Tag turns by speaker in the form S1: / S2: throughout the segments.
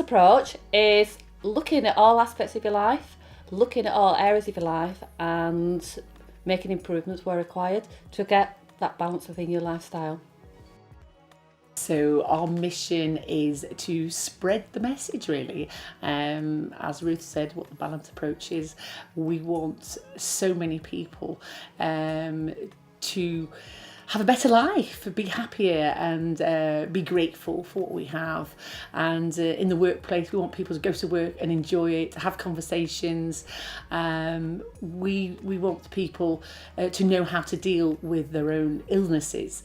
S1: approach is looking at all aspects of your life, looking at all areas of your life and making improvements where required to get that balance within your lifestyle.
S2: So our mission is to spread the message, really. As Ruth said, what the balance approach is, we want so many people to have a better life, be happier and be grateful for what we have. And in the workplace, we want people to go to work and enjoy it, have conversations. We want people to know how to deal with their own illnesses.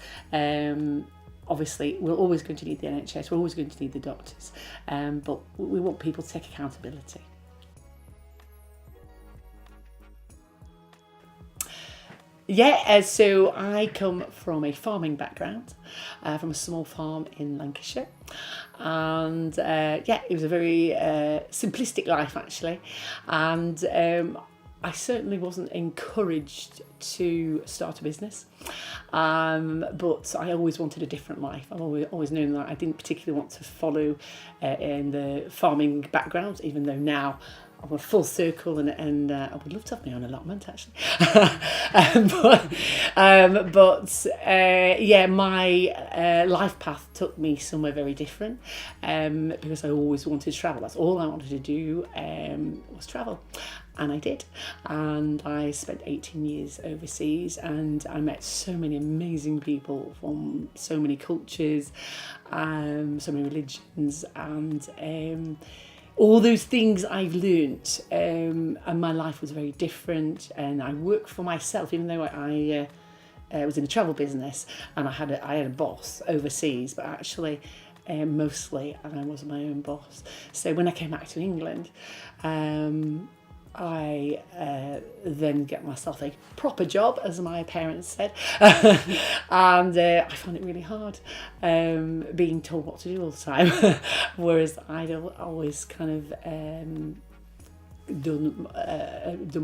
S2: Obviously, we're always going to need the NHS, we're always going to need the doctors, but we want people to take accountability. Yeah, so I come from a farming background, from a small farm in Lancashire, and it was a very simplistic life actually, and I certainly wasn't encouraged to start a business, but I always wanted a different life. I've always known that I didn't particularly want to follow in the farming background, even though now I'm a full circle and I would love to have my own allotment actually. My life path took me somewhere very different because I always wanted to travel. That's all I wanted to do was travel. And I did, and I spent 18 years overseas, and I met so many amazing people from so many cultures, so many religions, and all those things I've learnt, and my life was very different. And I worked for myself, even though I was in the travel business, and I had a boss overseas, but actually mostly I was my own boss. So when I came back to England, I then get myself a proper job, as my parents said, and I found it really hard being told what to do all the time, whereas I'd always kind of done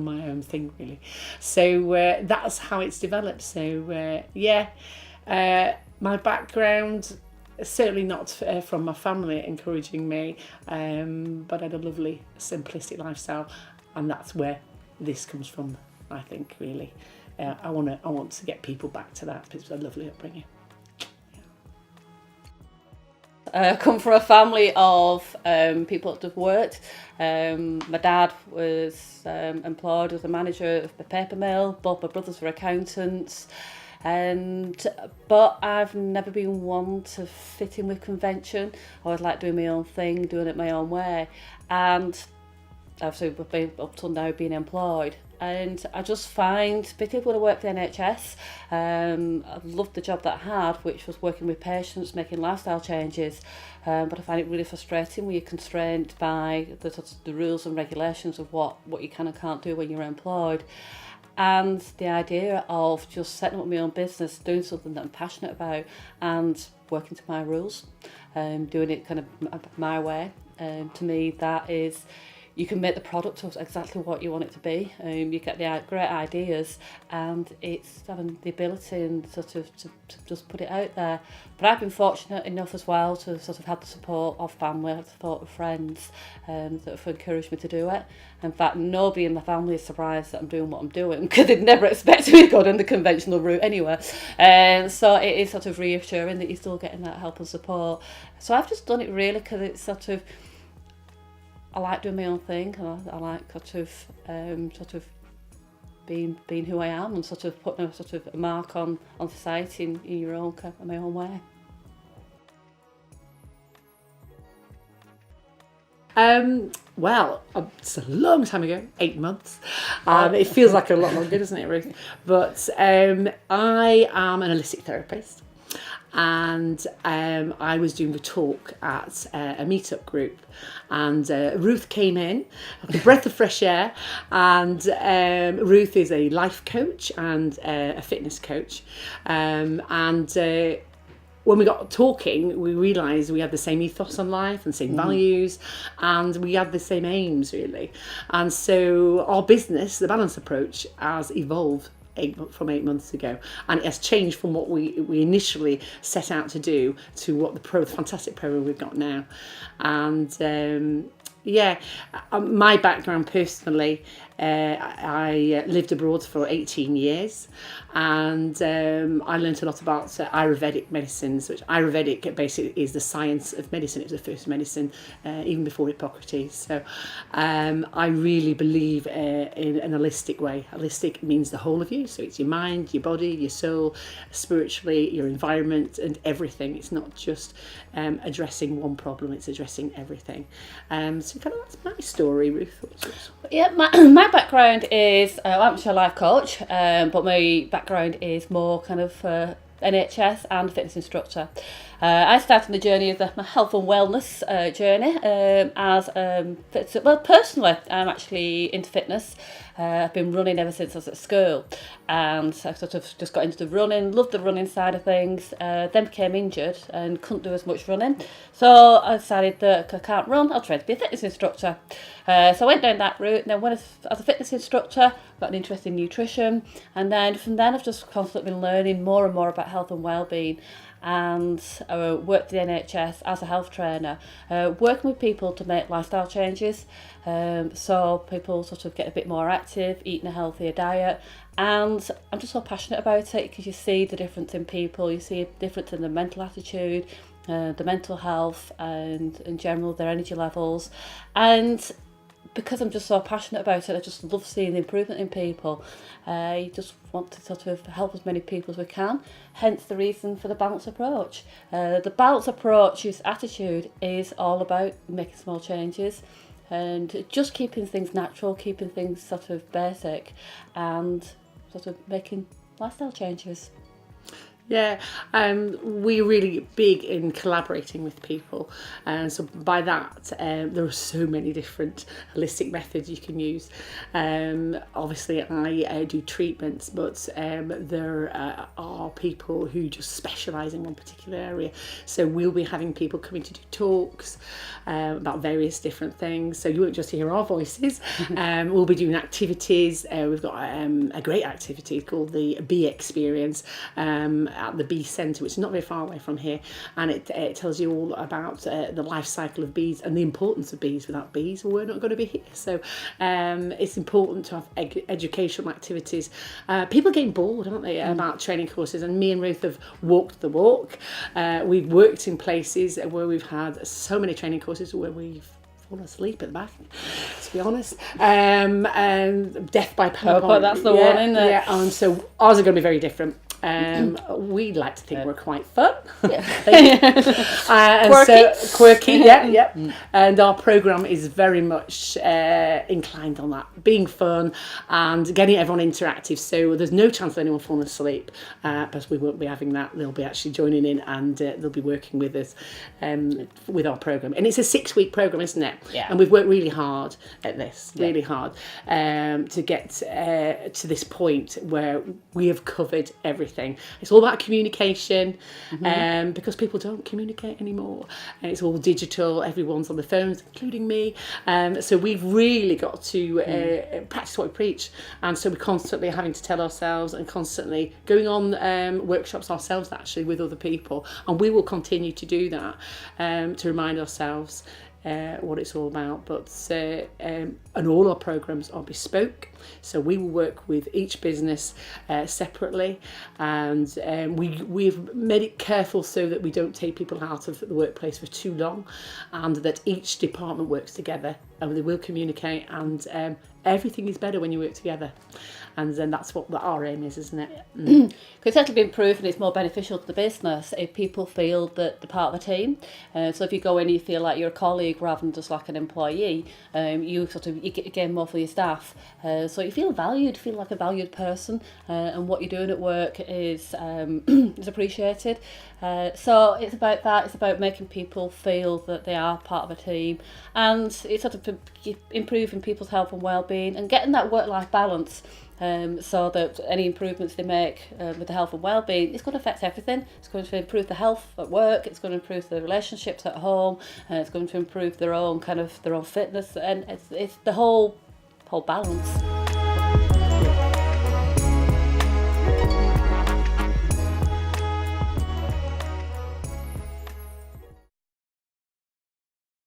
S2: my own thing really. So that's how it's developed. So my background, certainly not from my family encouraging me, but I had a lovely simplistic lifestyle. And that's where this comes from, I think, really. I want to get people back to that. It's a lovely upbringing.
S1: I come from a family of people that have worked. My dad was employed as a manager of the paper mill. Both my brothers were accountants. But I've never been one to fit in with convention. I always like doing my own thing, doing it my own way. And obviously we've been up till now being employed, and I just find, particularly when I worked at the NHS, I loved the job that I had, which was working with patients, making lifestyle changes, but I find it really frustrating when you're constrained by the rules and regulations of what you can and can't do when you're employed. And the idea of just setting up my own business, doing something that I'm passionate about and working to my rules, doing it kind of my way, to me that is, you can make the product of exactly what you want it to be. You get the great ideas, and it's having the ability and sort of to just put it out there. But I've been fortunate enough as well to sort of have the support of family, the support of friends that have encouraged me to do it. In fact, nobody in my family is surprised that I'm doing what I'm doing, because they'd never expected me to go down the conventional route anyway. So it is sort of reassuring that you're still getting that help and support. So I've just done it really because it's sort of, I like doing my own thing, and I like sort of being who I am, and sort of putting a mark on society in your own my own way.
S2: Well, it's a long time ago, 8 months. It feels like a lot longer, doesn't it, Ruth? But I am an holistic therapist. And I was doing a talk at a meetup group, and Ruth came in, a breath of fresh air, and Ruth is a life coach and a fitness coach, and when we got talking, we realised we had the same ethos on life and same values, and we had the same aims really. And so our business, the Balance Approach, has evolved from 8 months ago, and it has changed from what we initially set out to do to what the fantastic program we've got now. And my background personally, I lived abroad for 18 years, and I learned a lot about Ayurvedic medicines, which Ayurvedic basically is the science of medicine. It was the first medicine, even before Hippocrates. So I really believe in an holistic way. Holistic means the whole of you, so it's your mind, your body, your soul, spiritually, your environment, and everything. It's not just addressing one problem, it's addressing everything. So kind of that's my story, Ruth.
S1: Yeah, my background is, I'm actually a life coach, but my background is more kind of NHS and fitness instructor. I started the journey of my health and wellness journey personally, I'm actually into fitness. I've been running ever since I was at school, and I sort of just got into the running, loved the running side of things, then became injured and couldn't do as much running. So I decided that I can't run, I'll try to be a fitness instructor. So I went down that route, and then as a fitness instructor, got an interest in nutrition, and then from then I've just constantly been learning more and more about health and well-being. And I worked at the NHS as a health trainer, working with people to make lifestyle changes, so people sort of get a bit more active, eating a healthier diet. And I'm just so passionate about it because you see the difference in people, you see a difference in the mental attitude, the mental health, and in general their energy levels. And because I'm just so passionate about it, I just love seeing the improvement in people. I just want to sort of help as many people as we can, hence the reason for the balanced approach. The balanced approach's attitude is all about making small changes and just keeping things natural, keeping things sort of basic, and sort of making lifestyle changes.
S2: Yeah, we're really big in collaborating with people, and so by that there are so many different holistic methods you can use. Obviously I do treatments, but there are people who just specialise in one particular area, so we'll be having people coming to do talks about various different things, so you won't just hear our voices. We'll be doing activities. We've got a great activity called the Bee Experience at the bee centre, which is not very far away from here, and it tells you all about the life cycle of bees and the importance of bees. Without bees, we're not going to be here. So it's important to have educational activities. People are getting bored, aren't they, about training courses, and me and Ruth have walked the walk. We've worked in places where we've had so many training courses where we've fallen asleep at the back, to be honest. Death by PowerPoint.
S1: That's the one, isn't it?
S2: Yeah, and so ours are going to be very different. We like to think we're quite fun. And
S1: quirky.
S2: So quirky, yeah. And our programme is very much inclined on that, being fun and getting everyone interactive. So there's no chance of anyone falling asleep, but we won't be having that. They'll be actually joining in, and they'll be working with us with our programme. And it's a 6-week programme, isn't it?
S1: Yeah.
S2: And we've worked really hard at this, really hard, to get to this point where we have covered everything. It's all about communication, because people don't communicate anymore. And it's all digital. Everyone's on the phones, including me. So we've really got to practice what we preach. And so we're constantly having to tell ourselves and constantly going on workshops ourselves, actually, with other people. And we will continue to do that to remind ourselves what it's all about. But and all our programs are bespoke, so we will work with each business separately, and we've made it careful so that we don't take people out of the workplace for too long, and that each department works together and they will communicate, and everything is better when you work together. And then that's what our aim is, isn't it?
S1: Because it's actually been proven it's more beneficial to the business if people feel that they're part of a team. So if you go in and you feel like you're a colleague rather than just like an employee, you gain more for your staff. So you feel valued, feel like a valued person, and what you're doing at work is is appreciated. So it's about that. It's about making people feel that they are part of a team, and it's sort of improving people's health and well-being and getting that work-life balance. So that any improvements they make with the health and well-being, it's going to affect everything. It's going to improve the health at work, it's going to improve the relationships at home, and it's going to improve their own fitness, and it's the whole balance.